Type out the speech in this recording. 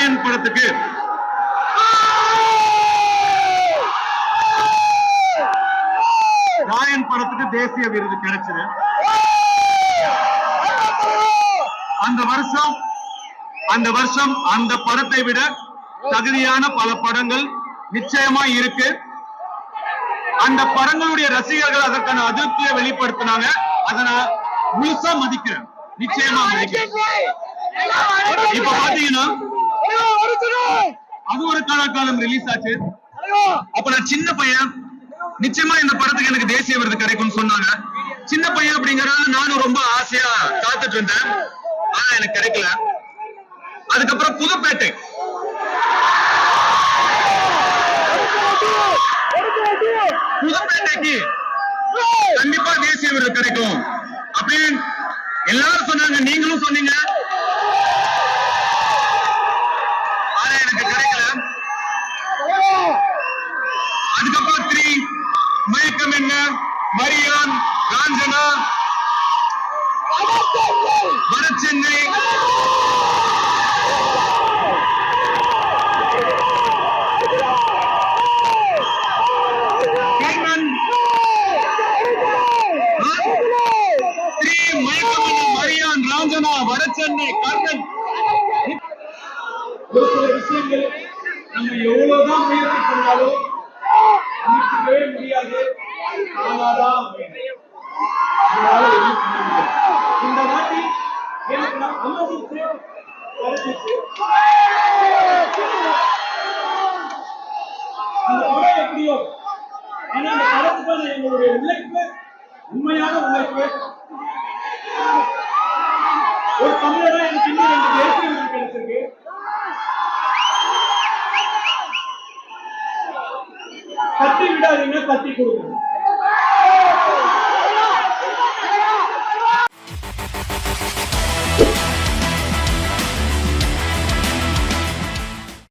ராயன் படத்துக்கு தேசிய விருது கிடைச்சது. அந்த வருஷம் அந்த படத்தை விட தகுதியான பல படங்கள் நிச்சயமா இருக்கு. அந்த படங்களுடைய ரசிகர்கள் அதற்கான அதிருப்தியை வெளிப்படுத்தினாங்க. அதை நான் முழுசா மதிக்கிறேன், நிச்சயமா மதிக்கிறேன். இப்ப பாத்தீங்கன்னா அது ஒரு காலம் ரிலீஸ் ஆச்சு. அப்ப நான் சின்ன பையன், நிச்சயமா இந்த படத்துக்கு எனக்கு தேசிய விருது கிடைக்கும்னு சொன்னாங்க. சின்ன பையன் அப்படிங்கறத நானும் ரொம்ப ஆசையா காத்துட்டு இருந்தேன். ஆனா எனக்கு கிடைக்கல. அதுக்கப்புறம் புதுப்பேட்டைக்கு கண்டிப்பா தேசிய விருது கிடைக்கும் அப்படின்னு எல்லாரும் சொன்னாங்க, நீங்களும் சொன்னீங்க. ஆனா எனக்கு கிடைக்கல. அதுக்கப்புறம் 3, மயக்கம் என்ன, மரியான், காஞ்சனா, வடசென்னை, வடசென்னை, கர்ணன். ஒரு சில விஷயங்கள் நம்ம எவ்வளவுதான் முயற்சி பண்ணாலும் முடிக்கவே முடியாது. இந்த வாட்டி எனக்கு அமைதிச்சு அந்த படம் எப்படியோ, ஆனா அந்த படத்துக்கான எங்களுடைய உழைப்பு, உண்மையான உழைப்பு. ஒரு தமிழரா எனக்கு இன்னும் 2 தேசிய விருது கிடைச்சிருக்கு. தட்டி விடாதீங்க, தட்டி கொடுங்க.